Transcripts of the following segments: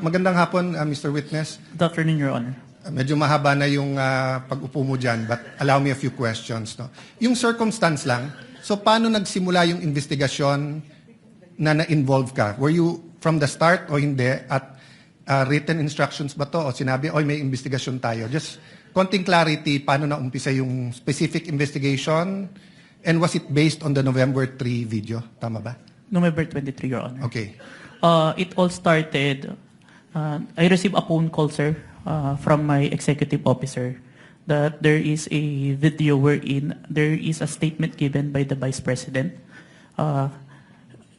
Magandang hapon, Mr. Witness. Good afternoon, Your Honor. Medyo mahaba na yung pag-upo mo dyan, but allow me a few questions. No? Yung circumstance lang, so paano nagsimula yung investigasyon na na-involve ka? Were you from the start o hindi? At written instructions ba to? O sinabi, oy, may investigasyon tayo? Just konting clarity, paano na-umpisa yung specific investigation? And was it based on the November 3 video? Tama ba? November 23, Your Honor. Okay. It all started, I received a phone call, sir, from my executive officer that there is a video wherein there is a statement given by the Vice President,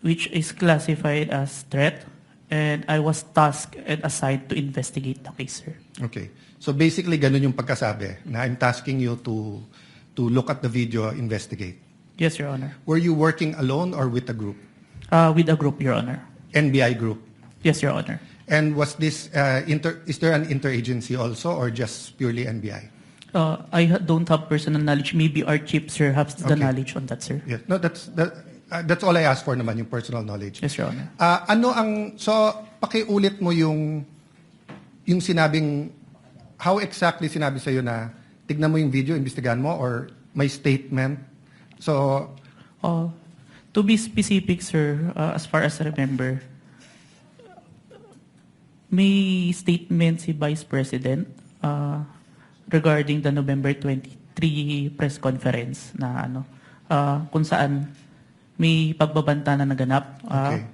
which is classified as threat, and I was tasked and assigned to investigate the case, sir. Okay. So basically, ganun yung pagkasabi, na I'm tasking you to look at the video, investigate. Yes, Your Honor. Were you working alone or with a group? With a group, Your Honor. NBI group? Yes, Your Honor. And was this, is there an interagency also or just purely NBI? Don't have personal knowledge. Maybe our chief, sir, has the knowledge on that, sir. Yes. No, that's all I asked for naman, yung personal knowledge. Yes, Your Honor. So, pakiulit mo yung sinabing, how exactly sinabi sa'yo na, tignan mo yung video, imbestigahan mo, or may statement? So, to be specific, sir, as far as I remember, may statement si Vice President regarding the November 23 press conference na kung saan may pagbabanta na naganap,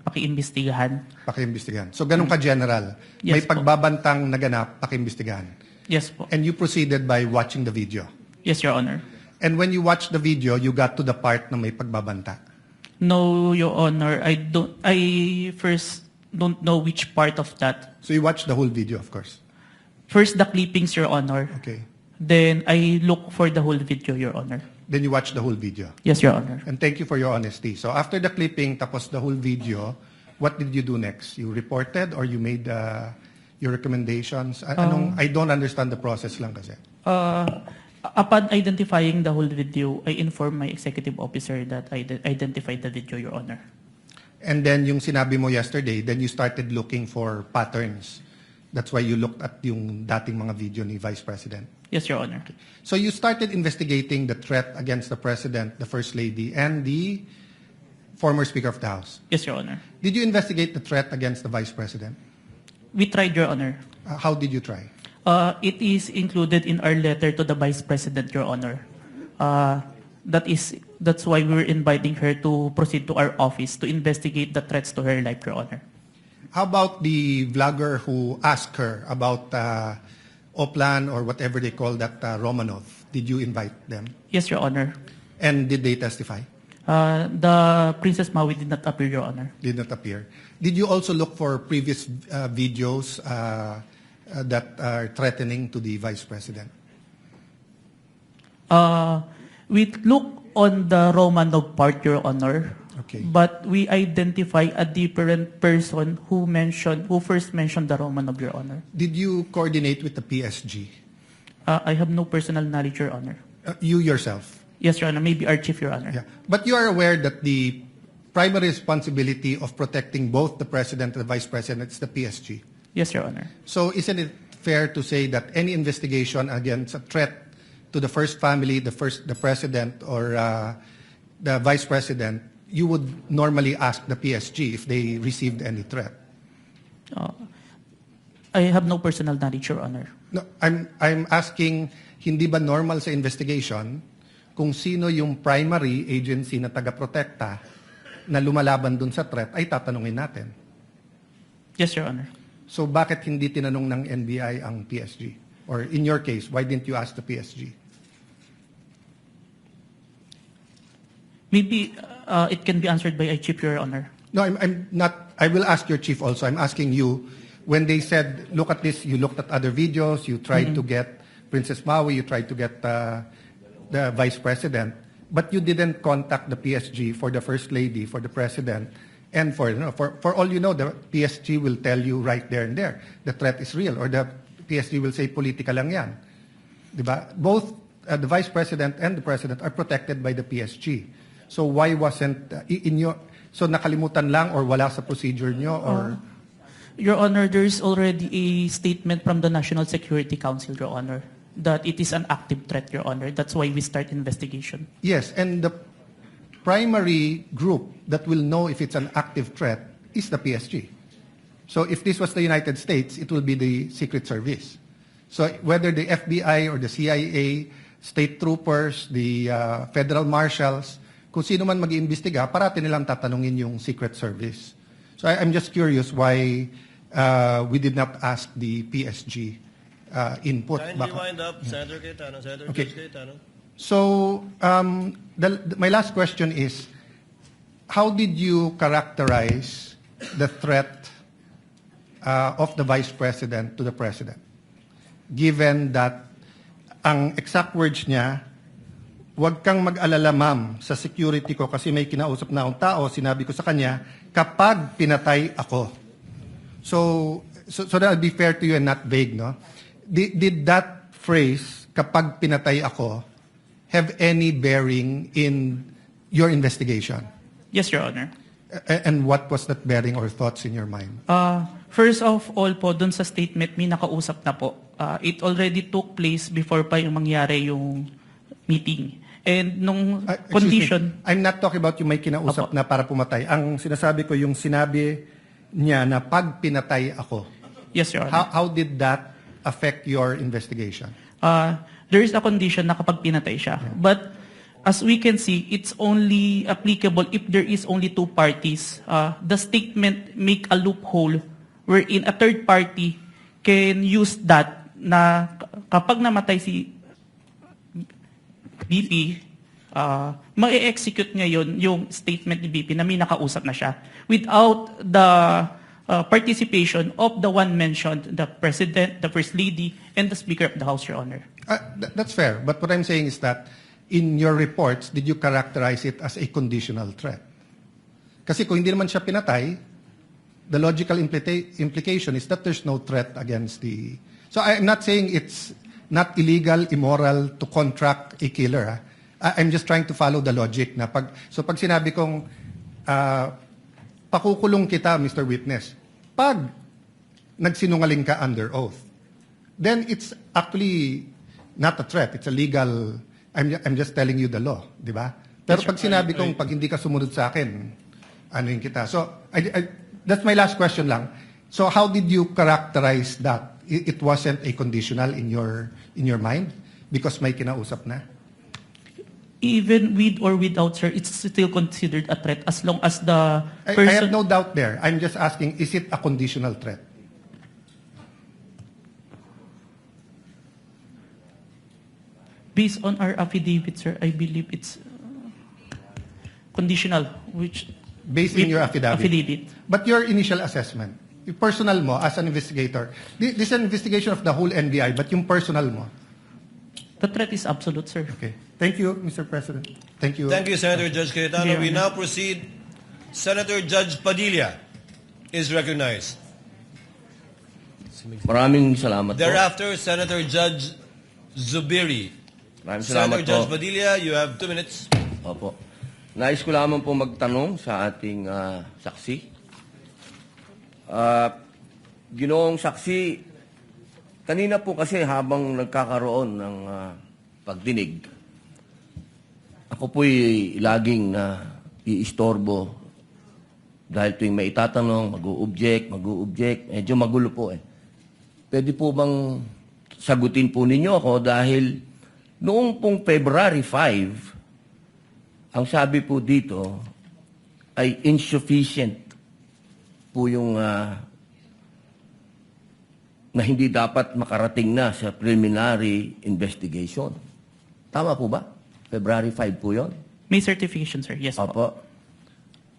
pakiimbestigahan. Pakiimbestigahan. So, ganun ka-general. Yes, may pagbabantang naganap, pakiimbestigahan. Yes po. And you proceeded by watching the video? Yes, Your Honor. And when you watched the video, you got to the part na may pagbabanta? No, Your Honor. I first don't know which part of that. So you watched the whole video, of course? First, the clippings, Your Honor. Okay. Then, I look for the whole video, Your Honor. Then you watched the whole video? Yes, Your Honor. And thank you for your honesty. So after the clipping, tapos the whole video, what did you do next? You reported or you made your recommendations? I don't understand the process lang kasi. Upon identifying the whole video, I informed my executive officer that I identified the video, Your Honor. And then yung sinabi mo yesterday, then you started looking for patterns. That's why you looked at yung dating mga video ni Vice President. Yes, Your Honor. So you started investigating the threat against the President, the First Lady, and the former Speaker of the House. Yes, Your Honor. Did you investigate the threat against the Vice President? We tried, Your Honor. How did you try? It is included in our letter to the Vice President, Your Honor. That's why we're inviting her to proceed to our office to investigate the threats to her life, Your Honor. How about the vlogger who asked her about Oplan or whatever they call that, Romanov? Did you invite them? Yes, Your Honor. And did they testify? The Princess Maui did not appear, Your Honor. Did not appear. Did you also look for previous videos that are threatening to the Vice President? We look on the Romanov part, Your Honor. Okay. But we identify a different person who first mentioned the Romanov, Your Honor. Did you coordinate with the PSG? I have no personal knowledge, Your Honor. You yourself? Yes, Your Honor. Maybe our chief, Your Honor. Yeah. But you are aware that the primary responsibility of protecting both the President and the Vice President is the PSG? Yes, Your Honor. So isn't it fair to say that any investigation against a threat to the first family, the President, or the Vice President, you would normally ask the PSG if they received any threat? I have no personal knowledge, Your Honor. No, I'm asking, hindi ba normal sa investigation kung sino yung primary agency na taga-protekta na lumalaban dun sa threat ay tatanungin natin? Yes, Your Honor. So bakit hindi tinanong ng NBI ang PSG? Or in your case, why didn't you ask the PSG? Maybe it can be answered by a chief, Your Honor. No, I'm not. I will ask your chief also. I'm asking you, when they said, look at this, you looked at other videos, you tried to get Princess Maui, you tried to get the Vice President, but you didn't contact the PSG for the First Lady, for the President, and for all you know, the PSG will tell you right there and there, the threat is real, or the PSG will say, politika lang yan. Diba? Both the Vice President and the President are protected by the PSG. So why wasn't, so nakalimutan lang or wala sa procedure nyo, or? Your Honor, there is already a statement from the National Security Council, Your Honor, that it is an active threat, Your Honor. That's why we start investigation. Yes, and the primary group that will know if it's an active threat is the PSG. So if this was the United States, it will be the Secret Service. So whether the FBI or the CIA, state troopers, the federal marshals, kung sino man mag-iimbestiga, parati nilang tatanungin yung Secret Service. So I'm just curious why we did not ask the PSG input. Kindly wind up, Senator Cayetano. Senator Okay. Judge Cayetano. So my last question is, how did you characterize the threat of the Vice President to the President? Given that ang exact words niya, huwag kang mag-alala ma'am sa security ko kasi may kinausap na akong tao, sinabi ko sa kanya, kapag pinatay ako. So that I'll be fair to you and not vague, no? Did that phrase, kapag pinatay ako, have any bearing in your investigation? Yes, Your Honor. And what was that bearing or thoughts in your mind? First of all po, dun sa statement, may nakausap na po. It already took place before pa yung mangyari yung meeting. And nung Excuse condition... me, I'm not talking about yung may kinausap Apo. na para pumatay. Ang sinasabi ko, yung sinabi niya na pag pinatay ako, Yes, Your Honor. how did that affect your investigation? There is a condition na kapag pinatay siya. But as we can see, it's only applicable if there is only two parties. The statement make a loophole wherein a third party can use that na kapag namatay si BP, ma-execute ngayon yung statement ni BP na may nakausap na siya without the participation of the one mentioned, the President, the First Lady, and the Speaker of the House, Your Honor. That's fair. But what I'm saying is that in your reports, did you characterize it as a conditional threat? Kasi kung hindi naman siya pinatay, the logical implication is that there's no threat against the... So I'm not saying it's not illegal, immoral to contract a killer. I'm just trying to follow the logic na pag sinabi kong pakukulong kita, Mr. Witness, pag nagsinungaling ka under oath, then it's actually not a threat. It's a legal... I'm just telling you the law, di ba? Pero pag sinabi kong pag hindi ka sumunod sa akin, ano yung kita? So that's my last question lang. So how did you characterize that? It wasn't a conditional in your mind because may kinausap na? Even with or without, sir, it's still considered a threat as long as the I person... have no doubt there. I'm just asking, is it a conditional threat? Based on our affidavit, sir, I believe it's conditional, which... Based in your affidavit. But your initial assessment, yung personal mo as an investigator, this is an investigation of the whole NBI, but yung personal mo. The threat is absolute, sir. Okay. Thank you, Mr. President. Thank you. Thank you, Senator Judge Cayetano. Your We Honor. now proceed. Senator Judge Padilla is recognized. Maraming salamat po. Thereafter, Senator Judge Zubiri. Maraming Senator salamat Judge po. Padilla, you have 2 minutes. Opo. Nais ko lamang po magtanong sa ating saksi. Ginoong saksi, kanina po kasi habang nagkakaroon ng pagdinig, ako po'y laging iistorbo dahil tuwing may itatanong, mag-u-object, medyo magulo po eh. Pwede po bang sagutin po ninyo ako dahil noong pong February 5, ang sabi po dito ay insufficient po yung na hindi dapat makarating na sa preliminary investigation. Tama po ba? February 5 po yun? May certification, sir. Yes po. Opo.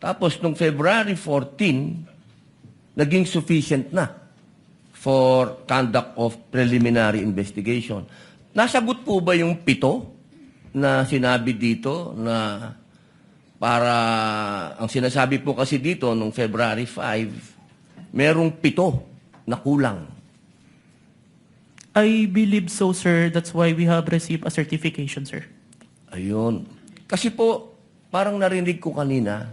Tapos, nung February 14, naging sufficient na for conduct of preliminary investigation. Nasagot po ba yung 7 na sinabi dito na para, ang sinasabi po kasi dito, nung February 5, merong 7 na kulang. I believe so, sir. That's why we have received a certification, sir. Ayun. Kasi po, parang narinig ko kanina,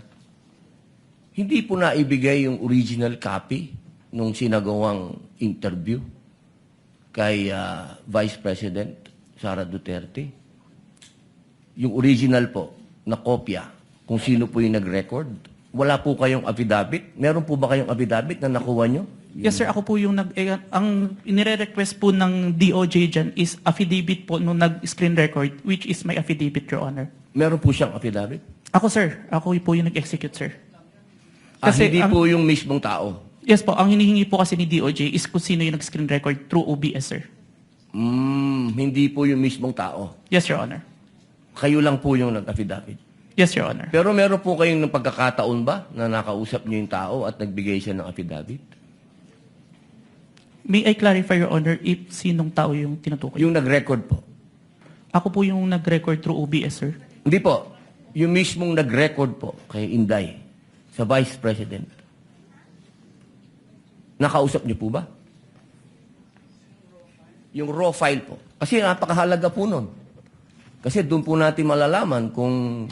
hindi po naibigay yung original copy nung sinagawang interview kay Vice President Sara Duterte. Yung original po na kopya, kung sino po yung nag-record, wala po kayong affidavit? Meron po ba kayong affidavit na nakuha nyo? Yes, sir. Ako po yung ang inire-request po ng DOJ dyan is affidavit po nung nag-screen record, which is my affidavit, Your Honor. Meron po siyang affidavit? Ako, sir. Ako po yung nag-execute, sir. Hindi po yung mismong tao? Yes po. Ang hinihingi po kasi ni DOJ is kung sino yung nag-screen record through OBS, sir. Hindi po yung mismong tao. Yes, Your Honor. Kayo lang po yung nag-affidavit. Yes, Your Honor. Pero meron po kayong pagkakataon ba na nakausap niyo yung tao at nagbigay siya ng affidavit? May I clarify, Your Honor, if sinong tao yung tinutukoy? Yung nag-record po. Ako po yung nag-record through OBS, sir. Hindi po. Yung mismong nag-record po kay Inday sa Vice President. Nakausap niyo po ba? Yung raw file po. Kasi napakahalaga po nun. Kasi doon po natin malalaman kung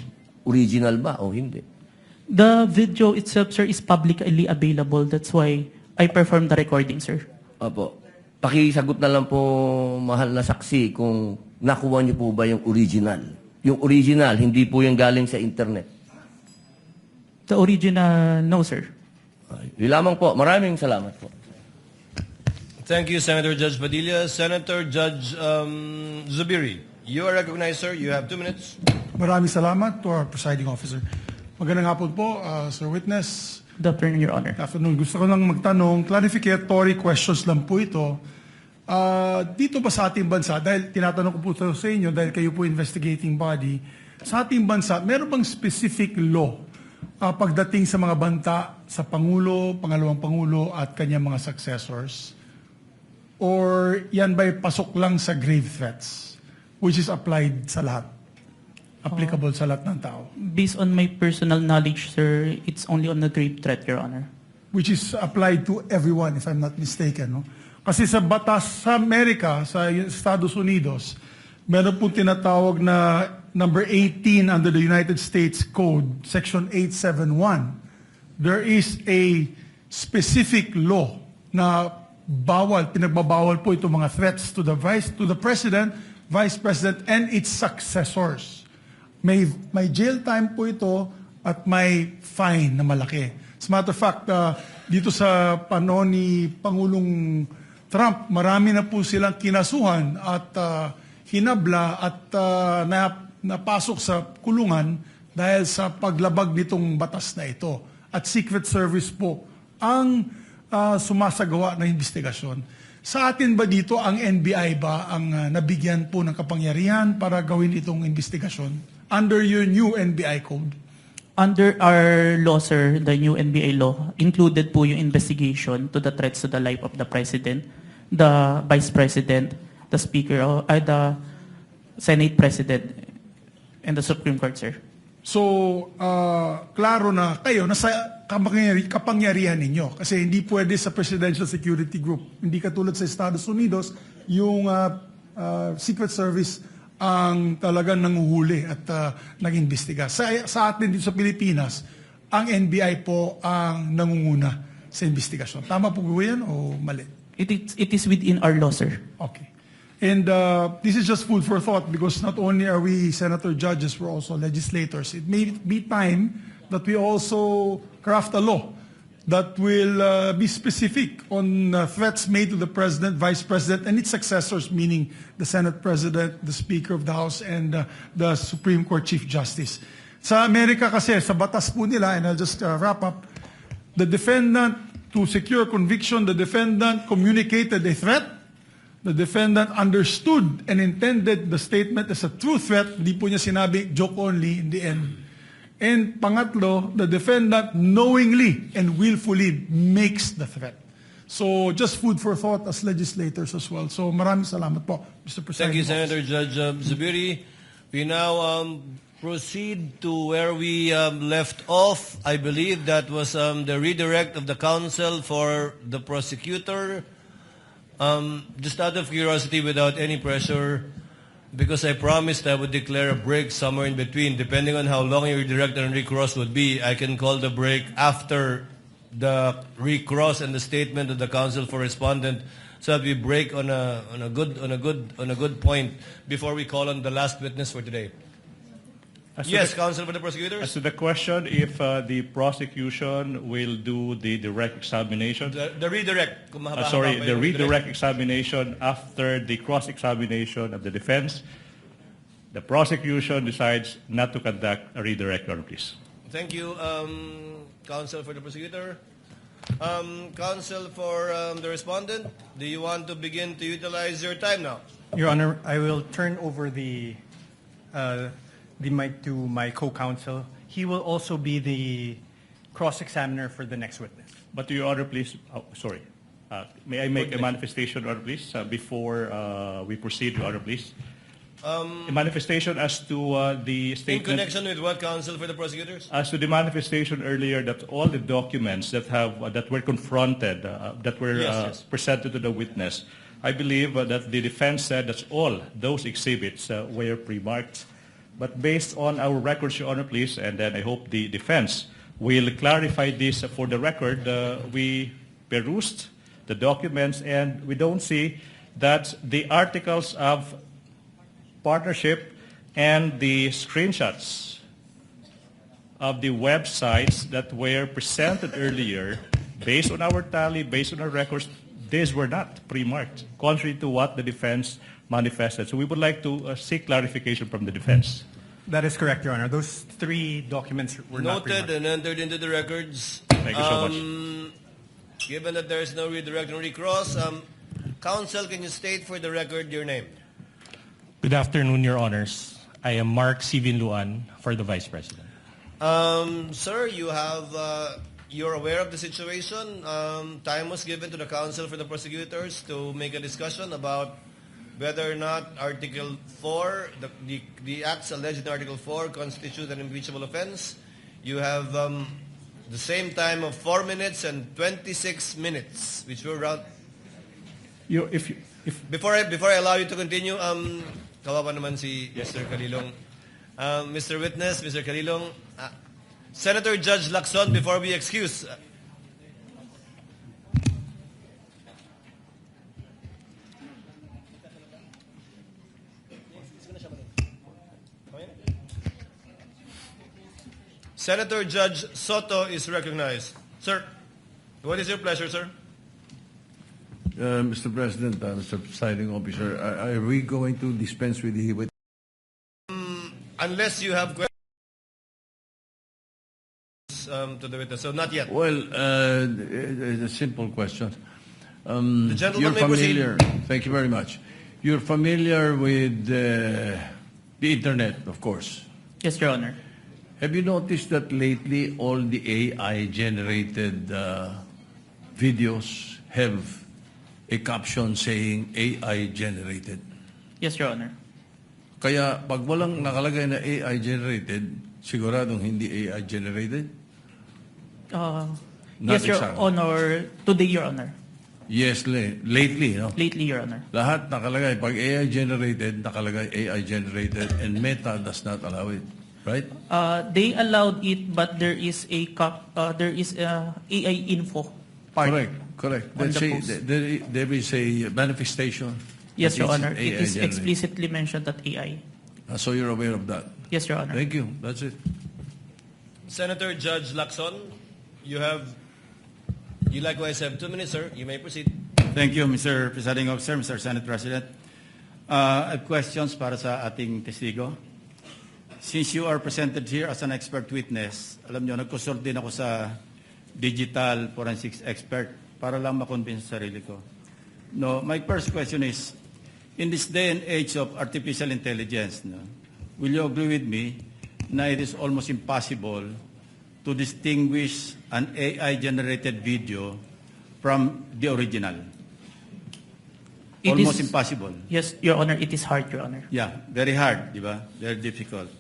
original ba o hindi. The video itself, sir, is publicly available. That's why I performed the recording, sir. Opo. Pakisagot na lang po, mahal na saksi, kung nakuha niyo po ba yung original. Yung original, hindi po yung galing sa internet. The original, no, sir. Yun lamang po. Maraming salamat po. Thank you, Senator Judge Padilla. Senator Judge Zubiri, you are recognized, sir. You have 2 minutes. Maraming salamat to our presiding officer. Magandang hapon po, Sir Witness. Good afternoon, Your Honor. Afternoon. Gusto ko lang magtanong, clarificatory questions lang po ito. Dito ba sa ating bansa, dahil tinatanong ko po ito sa inyo, dahil kayo po investigating body, sa ating bansa, meron bang specific law pagdating sa mga banta sa Pangulo, Pangalawang Pangulo at kanyang mga successors? Or yan ba'y pasok lang sa grave threats, which is applied sa lahat? Applicable sa lahat ng tao? Based on my personal knowledge, sir, it's only on the grave threat, Your Honor. Which is applied to everyone, if I'm not mistaken. No? Kasi sa batas sa Amerika, sa Estados Unidos, meron pong tinatawag na number 18 under the United States Code, Section 871. There is a specific law na pinagbabawal po itong mga threats to the President, Vice President, and its successors. May jail time po ito at may fine na malaki. As a matter of fact, dito sa panahon ni Pangulong Trump, marami na po silang kinasuhan at hinabla at napasok sa kulungan dahil sa paglabag nitong batas na ito. At Secret Service po ang sumasagawa ng investigasyon. Sa atin ba dito, ang NBI ba ang nabigyan po ng kapangyarihan para gawin itong investigasyon? Under your new NBI code? Under our law, sir, the new NBI law, included po yung investigation to the threats to the life of the President, the Vice President, the Speaker, the Senate President, and the Supreme Court, sir. So, klaro na kayo, nasa kapangyarihan ninyo. Kasi hindi pwede sa Presidential Security Group. Hindi katulad sa Estados Unidos, yung Secret Service ang talagang nanguhuli at nag-imbestiga. Sa atin dito sa Pilipinas, ang NBI po ang nangunguna sa investigasyon. Tama po ba yan o mali? It is within our law, sir. Okay. And this is just food for thought because not only are we senator judges, we're also legislators. It may be time that we also craft a law that will be specific on threats made to the President, Vice President, and its successors, meaning the Senate President, the Speaker of the House, and the Supreme Court Chief Justice. Sa Amerika kasi, sa batas po nila, and I'll just wrap up, the defendant, to secure conviction, the defendant communicated a threat, the defendant understood and intended the statement as a true threat, hindi po niya sinabi, joke only in the end. And pangatlo, the defendant knowingly and willfully makes the threat. So just food for thought as legislators as well. So maraming salamat po, Mr. President. Thank you, Senator Judge Zubiri. We now proceed to where we left off. I believe that was the redirect of the counsel for the prosecutor. Just out of curiosity, without any pressure, because I promised I would declare a break somewhere in between. Depending on how long your director and recross would be, I can call the break after the recross and the statement of the counsel for respondent, so that we break on a good point before we call on the last witness for today. Yes, counsel for the prosecutors. As to the question, if the prosecution will do the direct examination, The redirect. Kung mahaba-haba sorry, pa the yung redirect examination after the cross-examination of the defense, the prosecution decides not to conduct a redirect, Your Honor, please. Thank you, counsel for the prosecutor. Counsel for the respondent, do you want to begin to utilize your time now? Your Honor, I will turn over the mic to my co-counsel. He will also be the cross-examiner for the next witness. But Your Honor, please, may I make a manifestation, Your Honor, please, before we proceed, Your Honor, please? A manifestation as to the In statement. connection with what, counsel for the prosecutors? As to the manifestation earlier, that all the documents that were confronted, that were Yes. presented to the witness, I believe that the defense said that all those exhibits were pre-marked. But based on our records, Your Honor, please, and then I hope the defense will clarify this for the record. We perused the documents and we don't see that the articles of partnership and the screenshots of the websites that were presented earlier, based on our tally, based on our records, these were not pre-marked, contrary to what the defense manifested. So we would like to seek clarification from the defense. That is correct, Your Honor. Those three documents were not Noted pre-marked. and entered into the records. Thank you so much. Given that there is no redirect and recross, counsel, can you state for the record your name? Good afternoon, Your Honors. I am Mark Sivin Luan for the Vice President. Sir, you're aware of the situation. Time was given to the counsel for the prosecutors to make a discussion about whether or not Article 4, the acts alleged in Article 4 constitute an impeachable offense. You have the same time of 4 minutes and 26 minutes, which will round. Before I allow you to continue, kawawa naman si Mr. Calilong. Mr. Witness, Mr. Calilong, Senator Judge Lacson, before we excuse. Senator Judge Soto is recognized. Sir, what is your pleasure, sir? Mr. President, Mr. Presiding Officer, are we going to dispense with the... Unless you have questions to the witness. So not yet. Well, a simple question. The gentleman You're may familiar. Thank you very much. You're familiar with the internet, of course. Yes, Your Honor. Have you noticed that lately all the AI-generated videos have a caption saying AI-generated? Yes, Your Honor. Kaya pag walang nakalagay na AI-generated, siguradong hindi AI-generated? Yes, Your exactly. Honor. Today, Your Honor. Yes, lately, no? Lately, Your Honor. Lahat nakalagay. Pag AI-generated, nakalagay AI-generated, and Meta does not allow it. Right? They allowed it, but there is a AI info part. Correct. On the Let's say post. there is a manifestation. Yes, that Your it's Honor. It is AI-generated. explicitly mentioned that AI. So you're aware of that. Yes, Your Honor. Thank you. That's it. Senator Judge Lacson, you likewise have 2 minutes, sir. You may proceed. Thank you, Mr. Presiding Officer, Mr. Senate President. I have questions para sa ating testigo. Since you are presented here as an expert witness, alam nyo, nagkonsult din ako sa digital forensics expert para lang makonvince sa sarili ko. No, my first question is, in this day and age of artificial intelligence, will you agree with me na it is almost impossible to distinguish an AI-generated video from the original? Almost impossible. Yes, Your Honor. It is hard, Your Honor. Yeah, very hard, di ba? Very difficult.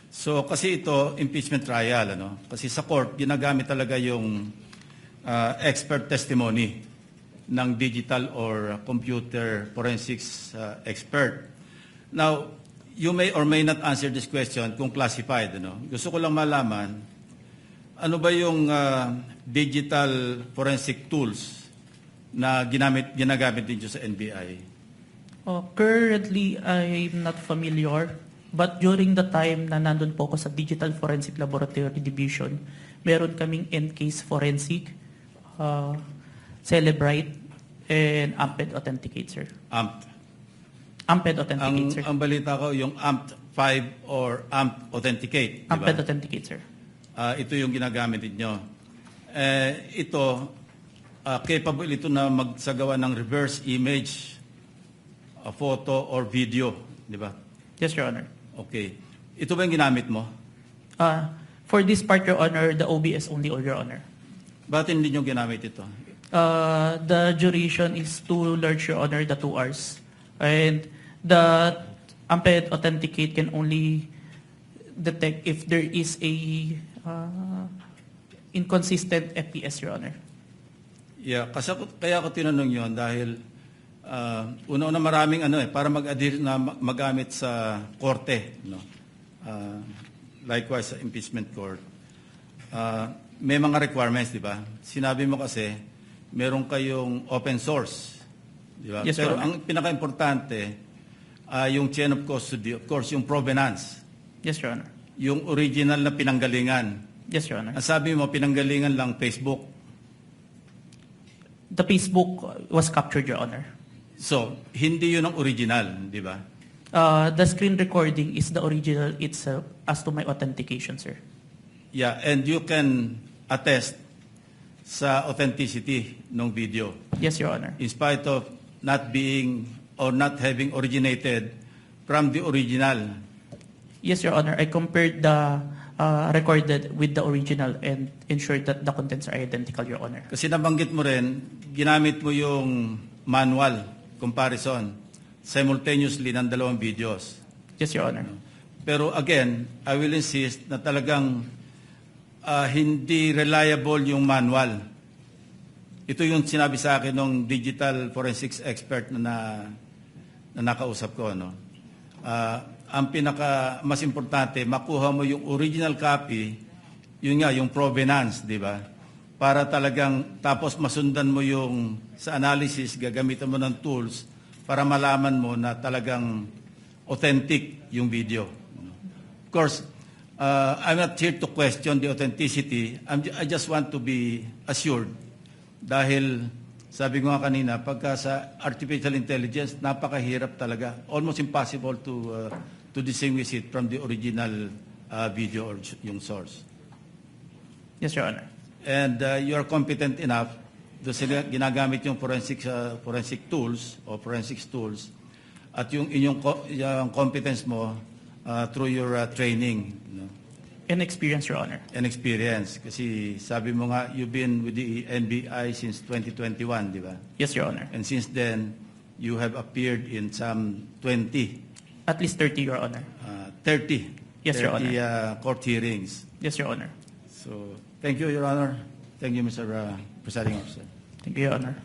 So, kasi ito, impeachment trial, ano? Kasi sa court, ginagamit talaga yung expert testimony ng digital or computer forensics expert. Now, you may or may not answer this question kung classified, ano? Gusto ko lang malaman, ano ba yung digital forensic tools na ginagamit din sa NBI? Currently, I'm not familiar. But during the time na nandun po ako sa Digital Forensic Laboratory Division, meron kaming NCase Forensic, Celebrite, and Amped Authenticate, sir. Amped Authenticate, sir. Ang balita ko, yung AMP5 or AMP Authenticate, di ba? Amped Authenticate, sir. Ito yung ginagamit ninyo. Ito, capable ito na magsagawa ng reverse image, a photo or video, di ba? Yes, Your Honor. Okay. Ito ba yung ginamit mo? For this part, Your Honor, the OBS only, Your Honor. Bakit hindi nyo ginamit ito? The duration is too large, Your Honor, the 2 hours. And the Amped Authenticate can only detect if there is a inconsistent FPS, Your Honor. Yeah, kaya ko tinanong yon dahil una-una maraming para mag-adhere na magamit sa korte, no? Likewise sa impeachment court. May mga requirements, di ba? Sinabi mo kasi meron kayong open source, di ba? Yes, pero Your Honor. ang pinaka-importante yung chain of custody, of course, yung provenance, Yes, Your Honor. yung original na pinanggalingan. Yes, Your Honor. Ang sabi mo pinanggalingan lang Facebook. The Facebook was captured, Your Honor. So, hindi yun ang original, di ba? The screen recording is the original itself as to my authentication, sir. Yeah, and you can attest sa authenticity ng video Yes, Your Honor. in spite of not being or not having originated from the original. Yes, Your Honor. I compared the recorded with the original and ensured that the contents are identical, Your Honor. Kasi nabanggit mo rin, ginamit mo yung manual comparison simultaneously ng dalawang videos. Yes, Your Honor. Pero again, I will insist na talagang hindi reliable yung manual. Ito yung sinabi sa akin ng digital forensics expert na nakausap ko. No? Ang mas importante, makuha mo yung original copy, yun nga, yung provenance, di ba? Para talagang, tapos masundan mo yung, sa analysis, gagamitan mo ng tools para malaman mo na talagang authentic yung video. Of course, I'm not here to question the authenticity. I just want to be assured. Dahil, sabi ko nga kanina, pagka sa artificial intelligence, napakahirap talaga. Almost impossible to distinguish it from the original video or yung source. Yes, Your Honor. And you are competent enough to ginagamit yung forensic tools o forensics tools at yung inyong yung competence mo through your training, you know, And experience, Your Honor. and experience. Kasi sabi mo nga, you've been with the NBI since 2021, di ba? Yes, Your Honor. And since then, you have appeared in some 20, At least 30, Your Honor. 30, Yes, Your 30 court hearings. Yes, Your Honor. So, thank you, Your Honor. Thank you, Mr. Presiding Officer. Thank you, Your Honor.